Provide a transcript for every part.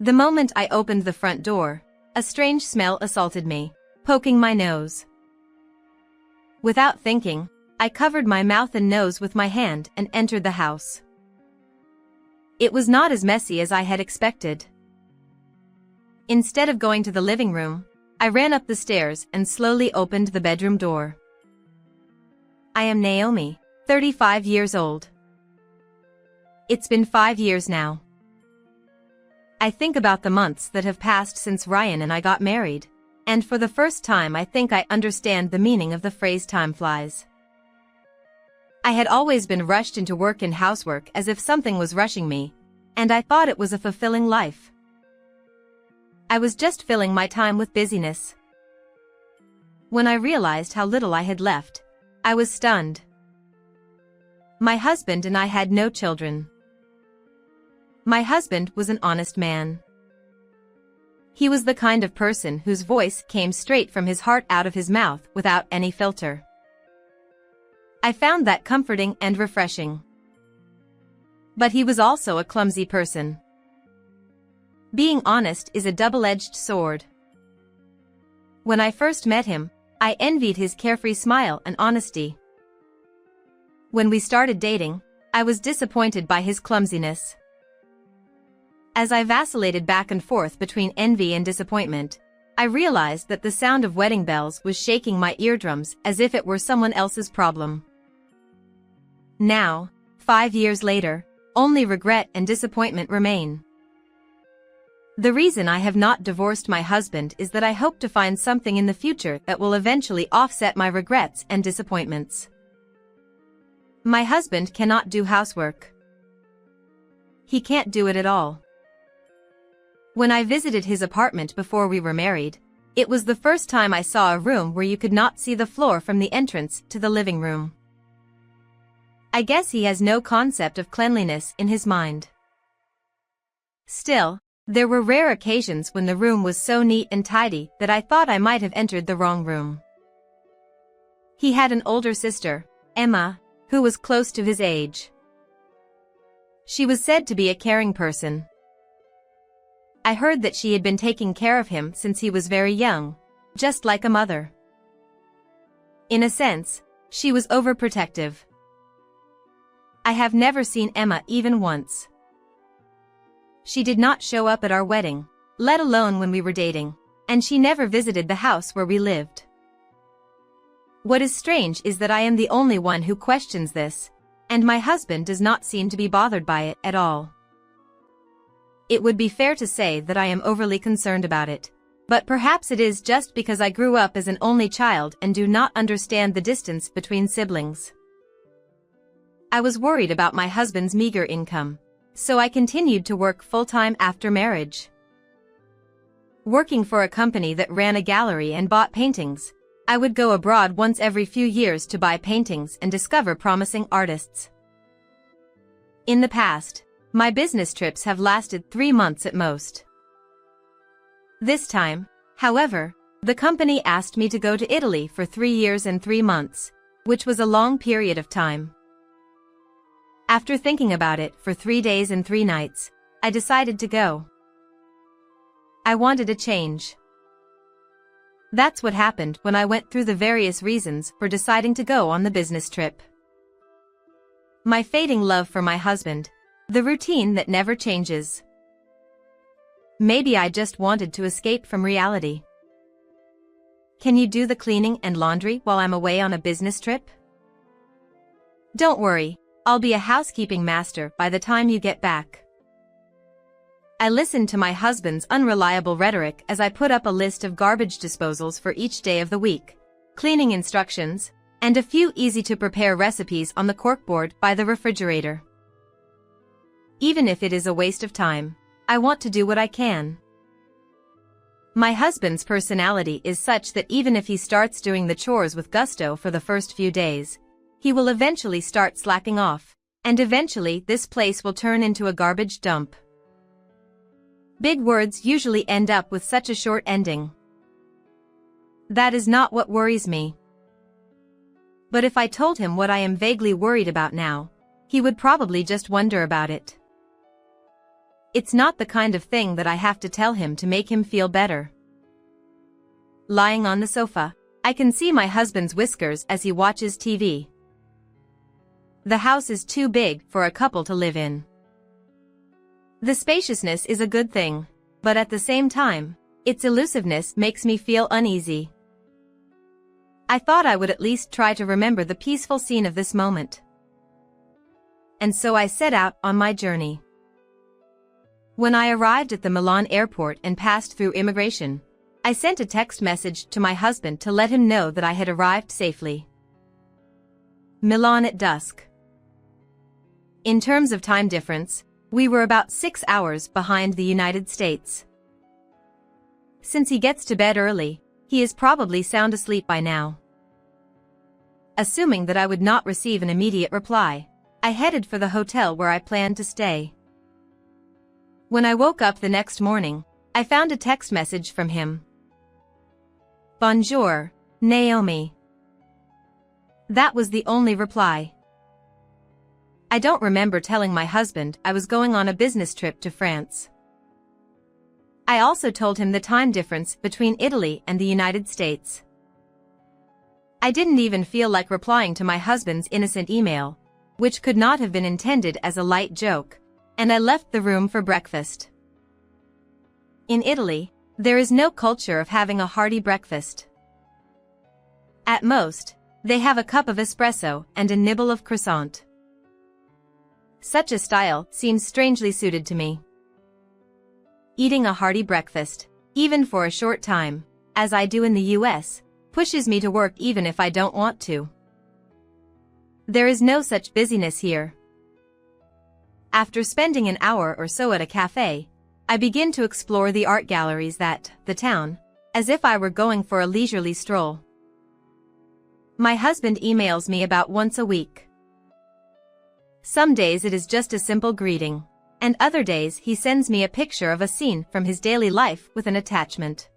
The moment I opened the front door, a strange smell assaulted me, poking my nose. Without thinking, I covered my mouth and nose with my hand and entered the house. It was not as messy as I had expected. Instead of going to the living room, I ran up the stairs and slowly opened the bedroom door. I am Naomi, 35 years old. It's been 5 years now. I think about the months that have passed since Ryan and I got married, and for the first time I think I understand the meaning of the phrase time flies. I had always been rushed into work and housework as if something was rushing me, and I thought it was a fulfilling life. I was just filling my time with busyness. When I realized how little I had left, I was stunned. My husband and I had no children. My husband was an honest man. He was the kind of person whose voice came straight from his heart out of his mouth without any filter. I found that comforting and refreshing. But he was also a clumsy person. Being honest is a double-edged sword. When I first met him, I envied his carefree smile and honesty. When we started dating, I was disappointed by his clumsiness. As I vacillated back and forth between envy and disappointment, I realized that the sound of wedding bells was shaking my eardrums as if it were someone else's problem. Now, 5 years later, only regret and disappointment remain. The reason I have not divorced my husband is that I hope to find something in the future that will eventually offset my regrets and disappointments. My husband cannot do housework. He can't do it at all. When I visited his apartment before we were married, it was the first time I saw a room where you could not see the floor from the entrance to the living room. I guess he has no concept of cleanliness in his mind. Still, there were rare occasions when the room was so neat and tidy that I thought I might have entered the wrong room. He had an older sister, Emma, who was close to his age. She was said to be a caring person. I heard that she had been taking care of him since he was very young, just like a mother. In a sense, she was overprotective. I have never seen Emma even once. She did not show up at our wedding, let alone when we were dating, and she never visited the house where we lived. What is strange is that I am the only one who questions this, and my husband does not seem to be bothered by it at all. It would be fair to say that I am overly concerned about it, but perhaps it is just because I grew up as an only child and do not understand the distance between siblings. I was worried about my husband's meager income, so I continued to work full-time after marriage. Working for a company that ran a gallery and bought paintings, I would go abroad once every few years to buy paintings and discover promising artists. In the past, my business trips have lasted 3 months at most. This time, however, the company asked me to go to Italy for 3 years and 3 months, which was a long period of time. After thinking about it for 3 days and 3 nights, I decided to go. I wanted a change. That's what happened when I went through the various reasons for deciding to go on the business trip. My fading love for my husband, the routine that never changes. Maybe I just wanted to escape from reality. Can you do the cleaning and laundry while I'm away on a business trip? Don't worry, I'll be a housekeeping master by the time you get back. I listened to my husband's unreliable rhetoric as I put up a list of garbage disposals for each day of the week, cleaning instructions, and a few easy-to-prepare recipes on the corkboard by the refrigerator. Even if it is a waste of time, I want to do what I can. My husband's personality is such that even if he starts doing the chores with gusto for the first few days, he will eventually start slacking off, and eventually this place will turn into a garbage dump. Big words usually end up with such a short ending. That is not what worries me. But if I told him what I am vaguely worried about now, he would probably just wonder about it. It's not the kind of thing that I have to tell him to make him feel better. Lying on the sofa, I can see my husband's whiskers as he watches TV. The house is too big for a couple to live in. The spaciousness is a good thing, but at the same time, its elusiveness makes me feel uneasy. I thought I would at least try to remember the peaceful scene of this moment. And so I set out on my journey. When I arrived at the Milan airport and passed through immigration, I sent a text message to my husband to let him know that I had arrived safely. Milan at dusk. In terms of time difference, we were about 6 hours behind the United States. Since he gets to bed early, he is probably sound asleep by now. Assuming that I would not receive an immediate reply, I headed for the hotel where I planned to stay. When I woke up the next morning, I found a text message from him. Bonjour, Naomi. That was the only reply. I don't remember telling my husband I was going on a business trip to France. I also told him the time difference between Italy and the United States. I didn't even feel like replying to my husband's innocent email, which could not have been intended as a light joke, and I left the room for breakfast. In Italy, there is no culture of having a hearty breakfast. At most, they have a cup of espresso and a nibble of croissant. Such a style seems strangely suited to me. Eating a hearty breakfast, even for a short time, as I do in the US, pushes me to work even if I don't want to. There is no such busyness here. After spending an hour or so at a cafe, I begin to explore the art galleries that, the town, as if I were going for a leisurely stroll. My husband emails me about once a week. Some days it is just a simple greeting, and other days he sends me a picture of a scene from his daily life with an attachment.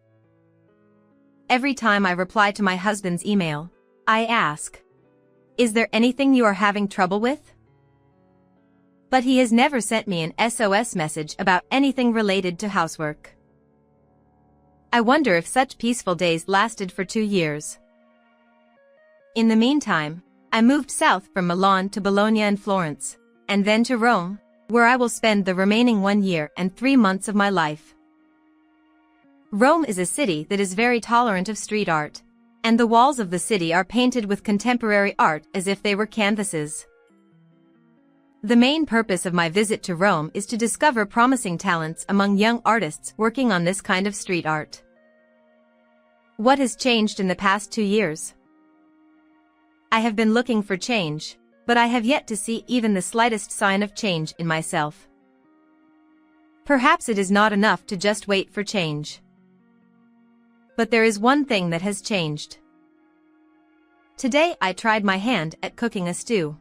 Every time I reply to my husband's email, I ask, "Is there anything you are having trouble with?" But he has never sent me an SOS message about anything related to housework. I wonder if such peaceful days lasted for 2 years. In the meantime, I moved south from Milan to Bologna and Florence, and then to Rome, where I will spend the remaining 1 year and 3 months of my life. Rome is a city that is very tolerant of street art, and the walls of the city are painted with contemporary art as if they were canvases. The main purpose of my visit to Rome is to discover promising talents among young artists working on this kind of street art. What has changed in the past 2 years? I have been looking for change, but I have yet to see even the slightest sign of change in myself. Perhaps it is not enough to just wait for change. But there is one thing that has changed. Today I tried my hand at cooking a stew.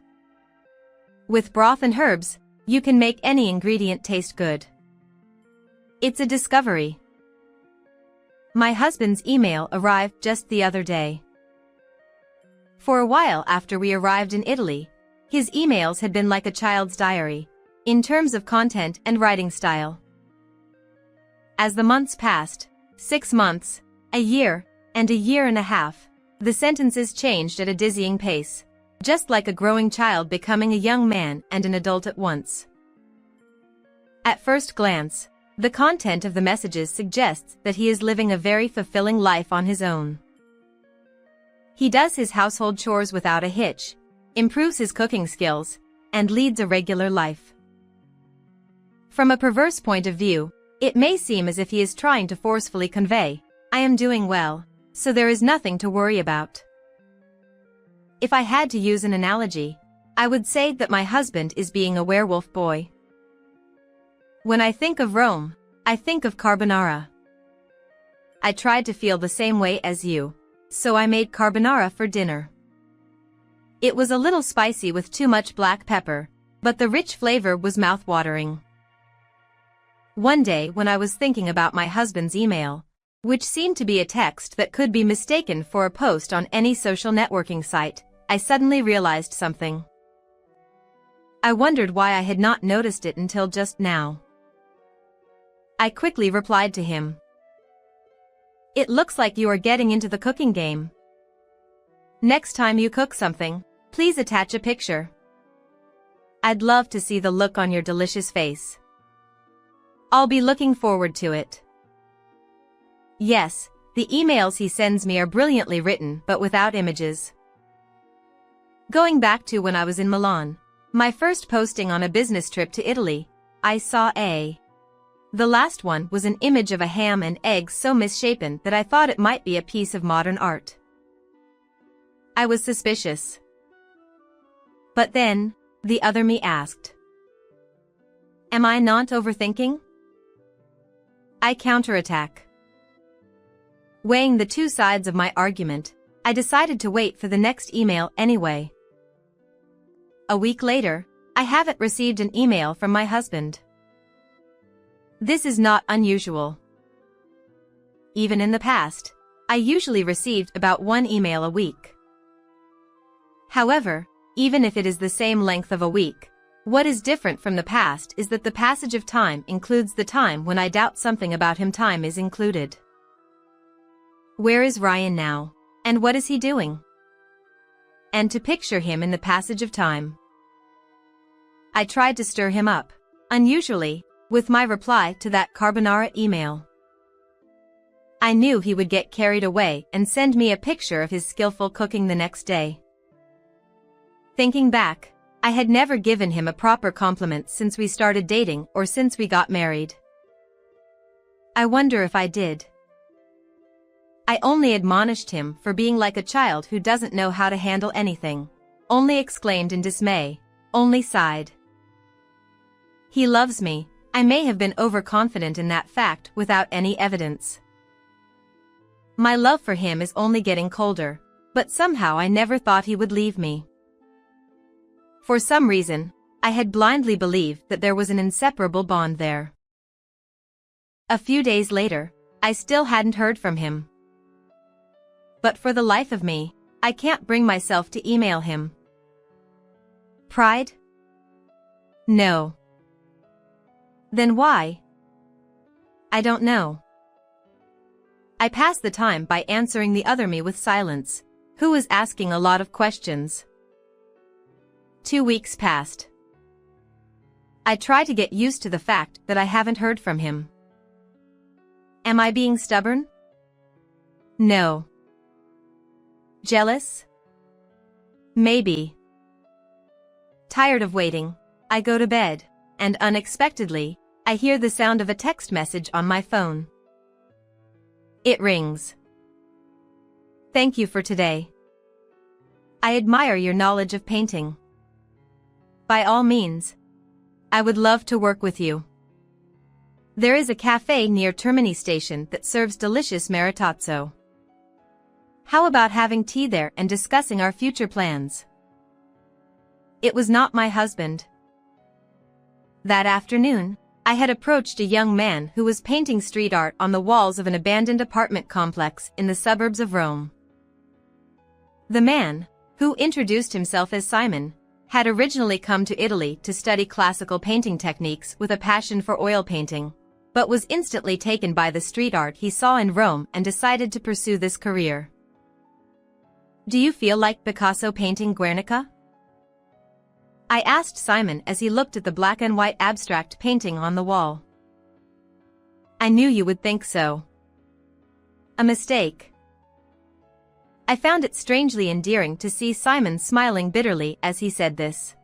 With broth and herbs, you can make any ingredient taste good. It's a discovery. My husband's email arrived just the other day. For a while after we arrived in Italy, his emails had been like a child's diary, in terms of content and writing style. As the months passed, 6 months, a year, and a year and a half, the sentences changed at a dizzying pace, just like a growing child becoming a young man and an adult at once. At first glance, the content of the messages suggests that he is living a very fulfilling life on his own. He does his household chores without a hitch, improves his cooking skills, and leads a regular life. From a perverse point of view, it may seem as if he is trying to forcefully convey, "I am doing well, so there is nothing to worry about." If I had to use an analogy, I would say that my husband is being a werewolf boy. When I think of Rome, I think of carbonara. I tried to feel the same way as you, so I made carbonara for dinner. It was a little spicy with too much black pepper, but the rich flavor was mouth-watering. One day when I was thinking about my husband's email, which seemed to be a text that could be mistaken for a post on any social networking site, I suddenly realized something. I wondered why I had not noticed it until just now. I quickly replied to him. It looks like you are getting into the cooking game. Next time you cook something, please attach a picture. I'd love to see the look on your delicious face. I'll be looking forward to it. Yes, the emails he sends me are brilliantly written but without images. Going back to when I was in Milan, my first posting on a business trip to Italy, I saw the last one was an image of a ham and eggs so misshapen that I thought it might be a piece of modern art. I was suspicious. But then, the other me asked, am I not overthinking? I counterattack. Weighing the two sides of my argument, I decided to wait for the next email anyway. A week later, I haven't received an email from my husband. This is not unusual. Even in the past, I usually received about one email a week. However, even if it is the same length of a week, what is different from the past is that the passage of time includes the time when I doubt something about him. Time is included. Where is Ryan now? And what is he doing? And to picture him in the passage of time. I tried to stir him up, unusually, with my reply to that carbonara email. I knew he would get carried away and send me a picture of his skillful cooking the next day. Thinking back, I had never given him a proper compliment since we started dating or since we got married. I wonder if I did. I only admonished him for being like a child who doesn't know how to handle anything, only exclaimed in dismay, only sighed. He loves me. I may have been overconfident in that fact without any evidence. My love for him is only getting colder, but somehow I never thought he would leave me. For some reason, I had blindly believed that there was an inseparable bond there. A few days later, I still hadn't heard from him. But for the life of me, I can't bring myself to email him. Pride? No. Then why? I don't know. I passed the time by answering the other me with silence, who was asking a lot of questions. 2 weeks passed. I try to get used to the fact that I haven't heard from him. Am I being stubborn? No. Jealous? Maybe. Tired of waiting, I go to bed, and unexpectedly, I hear the sound of a text message on my phone. It rings. Thank you for today. I admire your knowledge of painting. By all means. I would love to work with you. There is a cafe near Termini station that serves delicious maritozzo. How about having tea there and discussing our future plans? It was not my husband. That afternoon, I had approached a young man who was painting street art on the walls of an abandoned apartment complex in the suburbs of Rome. The man, who introduced himself as Simon, had originally come to Italy to study classical painting techniques with a passion for oil painting, but was instantly taken by the street art he saw in Rome and decided to pursue this career. Do you feel like Picasso painting Guernica? I asked Simon as he looked at the black and white abstract painting on the wall. I knew you would think so. A mistake. I found it strangely endearing to see Simon smiling bitterly as he said this.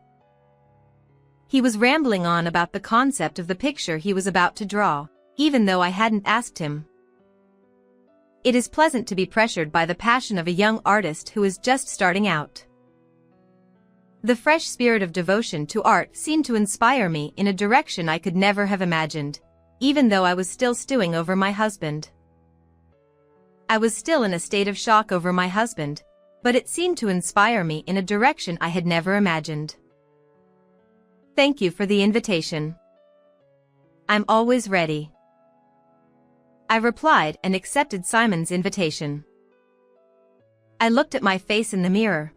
He was rambling on about the concept of the picture he was about to draw, even though I hadn't asked him. It is pleasant to be pressured by the passion of a young artist who is just starting out. The fresh spirit of devotion to art seemed to inspire me in a direction I could never have imagined, even though I was still stewing over my husband. I was still in a state of shock over my husband, but it seemed to inspire me in a direction I had never imagined. Thank you for the invitation. I'm always ready. I replied and accepted Simon's invitation. I looked at my face in the mirror.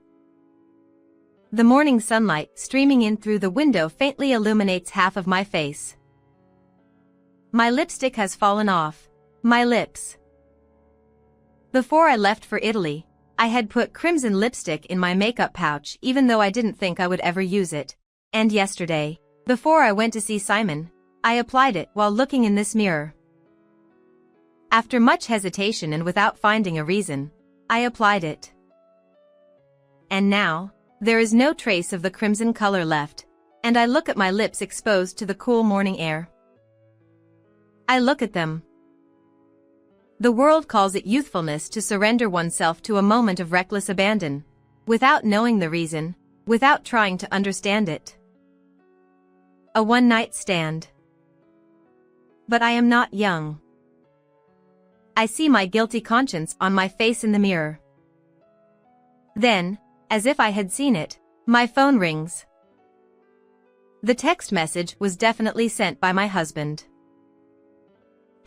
The morning sunlight streaming in through the window faintly illuminates half of my face. My lipstick has fallen off. My lips. Before I left for Italy, I had put crimson lipstick in my makeup pouch even though I didn't think I would ever use it. And yesterday, before I went to see Simon, I applied it while looking in this mirror. After much hesitation and without finding a reason, I applied it. And now, there is no trace of the crimson color left, and I look at my lips exposed to the cool morning air. I look at them. The world calls it youthfulness to surrender oneself to a moment of reckless abandon, without knowing the reason, without trying to understand it. A one-night stand. But I am not young. I see my guilty conscience on my face in the mirror. Then, as if I had seen it, my phone rings. The text message was definitely sent by my husband.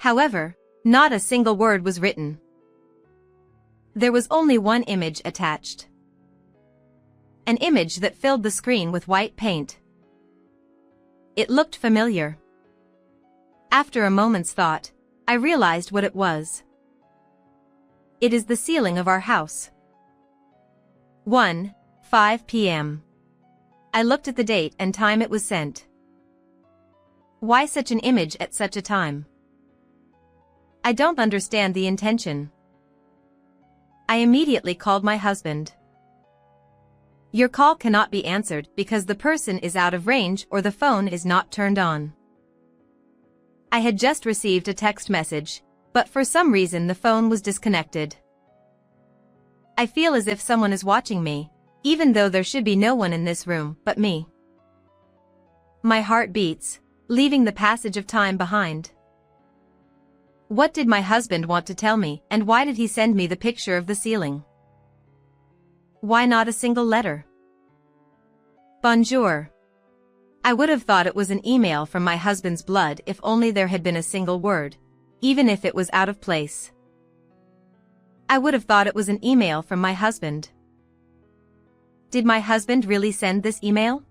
However, not a single word was written. There was only one image attached. An image that filled the screen with white paint. It looked familiar. After a moment's thought, I realized what it was. It is the ceiling of our house. 1:05 p.m. I looked at the date and time it was sent. Why such an image at such a time? I don't understand the intention. I immediately called my husband. Your call cannot be answered because the person is out of range or the phone is not turned on. I had just received a text message, but for some reason the phone was disconnected. I feel as if someone is watching me, even though there should be no one in this room but me. My heart beats, leaving the passage of time behind. What did my husband want to tell me, and why did he send me the picture of the ceiling? Why not a single letter? Bonjour. I would have thought it was an email from my husband's blood if only there had been a single word, even if it was out of place. I would have thought it was an email from my husband. Did my husband really send this email?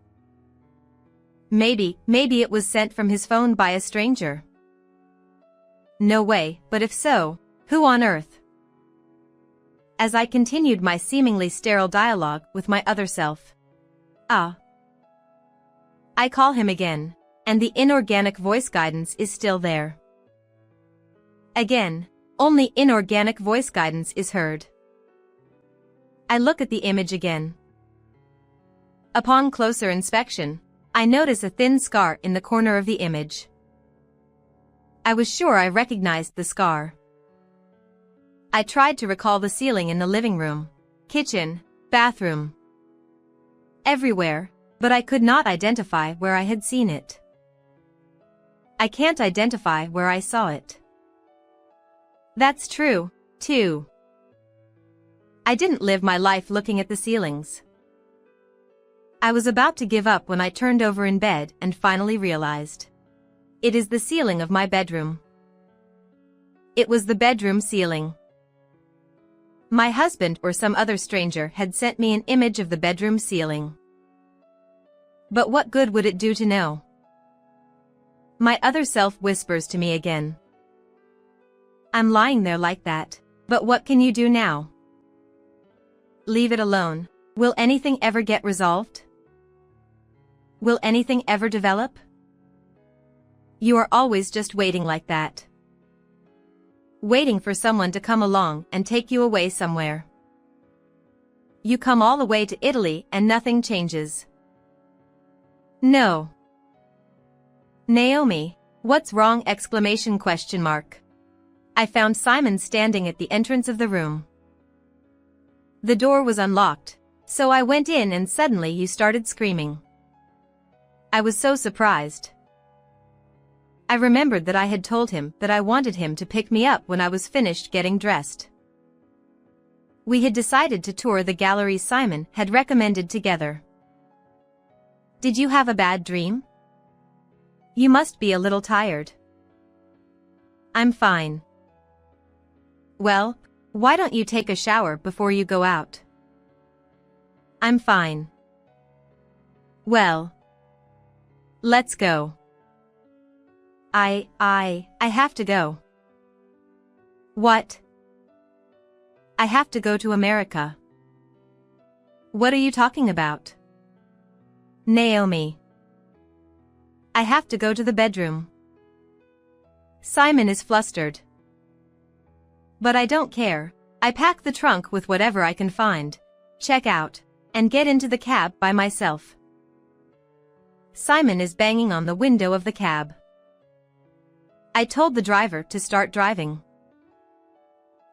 Maybe it was sent from his phone by a stranger. No way, but if so, who on earth? As I continued my seemingly sterile dialogue with my other self. I call him again, and the inorganic voice guidance is still there. Again, only inorganic voice guidance is heard. I look at the image again. Upon closer inspection, I notice a thin scar in the corner of the image. I was sure I recognized the scar. I tried to recall the ceiling in the living room, kitchen, bathroom. Everywhere, but I could not identify where I had seen it. I can't identify where I saw it. That's true, too. I didn't live my life looking at the ceilings. I was about to give up when I turned over in bed and finally realized. It is the ceiling of my bedroom. It was the bedroom ceiling. My husband or some other stranger had sent me an image of the bedroom ceiling. But what good would it do to know? My other self whispers to me again. I'm lying there like that, but what can you do now? Leave it alone. Will anything ever get resolved? Will anything ever develop? You are always just waiting like that. Waiting for someone to come along and take you away somewhere. You come all the way to Italy and nothing changes. No. Naomi, what's wrong? Exclamation question mark. I found Simon standing at the entrance of the room. The door was unlocked, so I went in and suddenly you started screaming. I was so surprised. I remembered that I had told him that I wanted him to pick me up when I was finished getting dressed. We had decided to tour the galleries Simon had recommended together. Did you have a bad dream? You must be a little tired. I'm fine. Well, why don't you take a shower before you go out? I'm fine. Well, let's go. I have to go. What? I have to go to America. What are you talking about? Naomi. I have to go to the bedroom. Simon is flustered. But I don't care. I pack the trunk with whatever I can find, check out, and get into the cab by myself. Simon is banging on the window of the cab. I told the driver to start driving.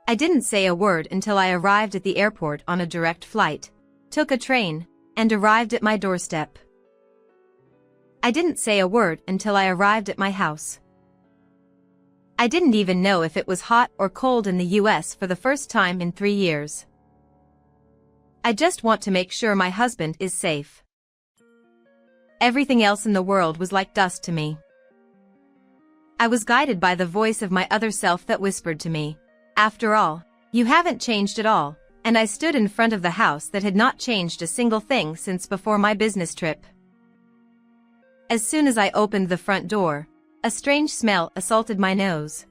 I didn't say a word until I arrived at the airport on a direct flight, took a train, and arrived at my doorstep. I didn't say a word until I arrived at my house. I didn't even know if it was hot or cold in the US for the first time in 3 years. I just want to make sure my husband is safe. Everything else in the world was like dust to me. I was guided by the voice of my other self that whispered to me, "After all, you haven't changed at all," and I stood in front of the house that had not changed a single thing since before my business trip. As soon as I opened the front door, a strange smell assaulted my nose.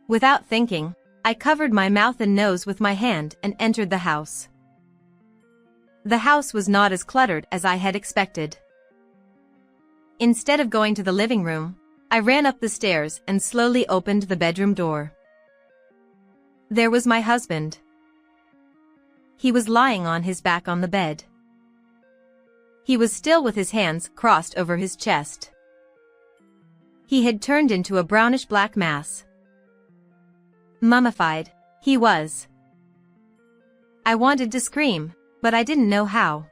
Without thinking, I covered my mouth and nose with my hand and entered the house. The house was not as cluttered as I had expected. Instead of going to the living room, I ran up the stairs and slowly opened the bedroom door. There was my husband. He was lying on his back on the bed. He was still with his hands crossed over his chest. He had turned into a brownish-black mass. Mummified, he was. I wanted to scream, but I didn't know how.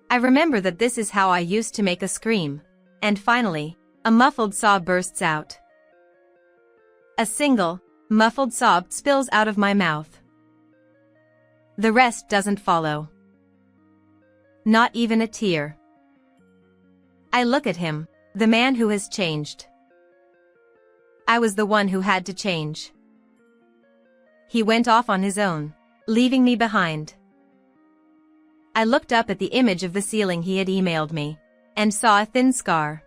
I remember that this is how I used to make a scream, and finally, a muffled sob bursts out. A single, muffled sob spills out of my mouth. The rest doesn't follow. Not even a tear. I look at him, the man who has changed. I was the one who had to change. He went off on his own, leaving me behind. I looked up at the image of the ceiling he had emailed me, and saw a thin scar.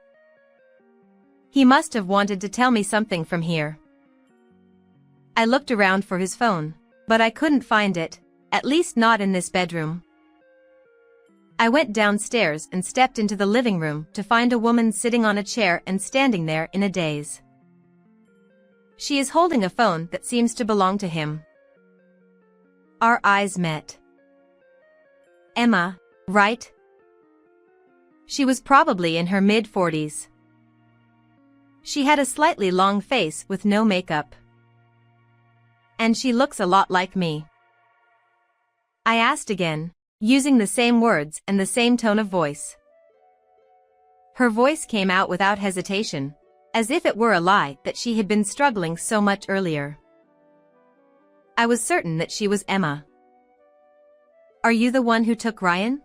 He must have wanted to tell me something from here. I looked around for his phone, but I couldn't find it, at least not in this bedroom. I went downstairs and stepped into the living room to find a woman sitting on a chair and standing there in a daze. She is holding a phone that seems to belong to him. Our eyes met. Emma, right? She was probably in her mid-40s. She had a slightly long face with no makeup. And she looks a lot like me. I asked again, using the same words and the same tone of voice. Her voice came out without hesitation, as if it were a lie that she had been struggling so much earlier. I was certain that she was Emma. Are you the one who took Ryan?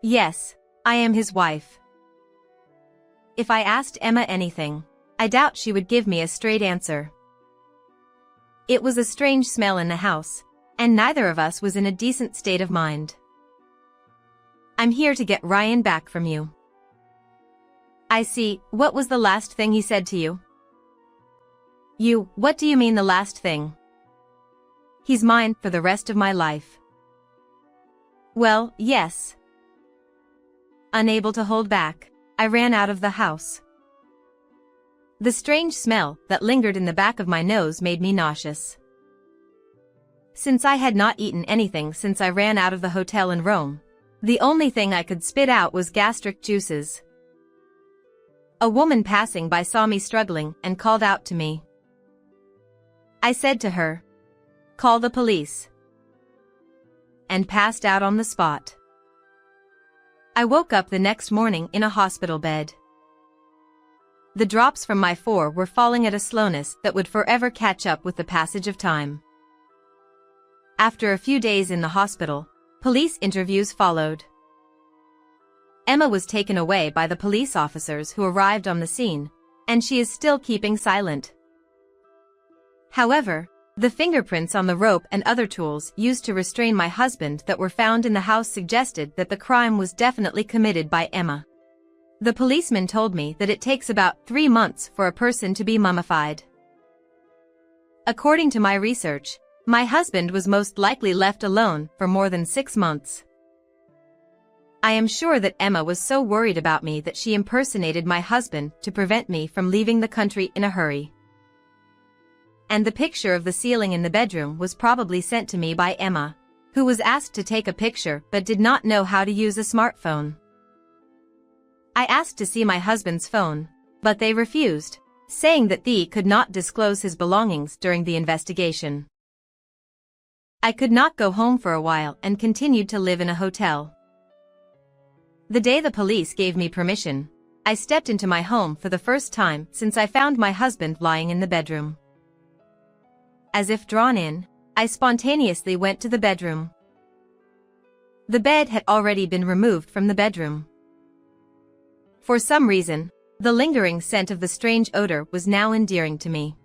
Yes, I am his wife. If I asked Emma anything, I doubt she would give me a straight answer. It was a strange smell in the house, and neither of us was in a decent state of mind. I'm here to get Ryan back from you. I see. What was the last thing he said to you? What do you mean the last thing? He's mine for the rest of my life. Well, yes. Unable to hold back, I ran out of the house. The strange smell that lingered in the back of my nose made me nauseous. Since I had not eaten anything since I ran out of the hotel in Rome, the only thing I could spit out was gastric juices. A woman passing by saw me struggling and called out to me. I said to her, "Call the police," and passed out on the spot. I woke up the next morning in a hospital bed. The drops from my forehead were falling at a slowness that would forever catch up with the passage of time. After a few days in the hospital, police interviews followed. Emma was taken away by the police officers who arrived on the scene, and she is still keeping silent. However, the fingerprints on the rope and other tools used to restrain my husband that were found in the house suggested that the crime was definitely committed by Emma. The policeman told me that it takes about 3 months for a person to be mummified. According to my research, my husband was most likely left alone for more than 6 months. I am sure that Emma was so worried about me that she impersonated my husband to prevent me from leaving the country in a hurry. And the picture of the ceiling in the bedroom was probably sent to me by Emma, who was asked to take a picture but did not know how to use a smartphone. I asked to see my husband's phone, but they refused, saying that they could not disclose his belongings during the investigation. I could not go home for a while and continued to live in a hotel. The day the police gave me permission, I stepped into my home for the first time since I found my husband lying in the bedroom. As if drawn in, I spontaneously went to the bedroom. The bed had already been removed from the bedroom. For some reason, the lingering scent of the strange odor was now endearing to me.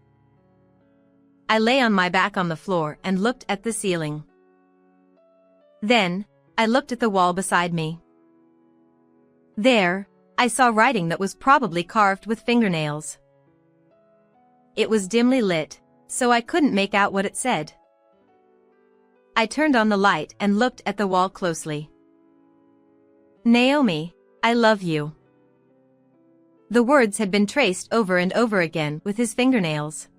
I lay on my back on the floor and looked at the ceiling. Then, I looked at the wall beside me. There, I saw writing that was probably carved with fingernails. It was dimly lit, so I couldn't make out what it said. I turned on the light and looked at the wall closely. "Naomi, I love you." The words had been traced over and over again with his fingernails.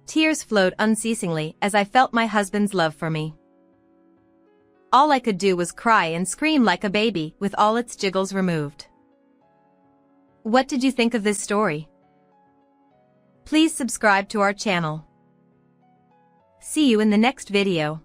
Tears flowed unceasingly as I felt my husband's love for me. All I could do was cry and scream like a baby with all its jiggles removed. What did you think of this story? Please subscribe to our channel. See you in the next video.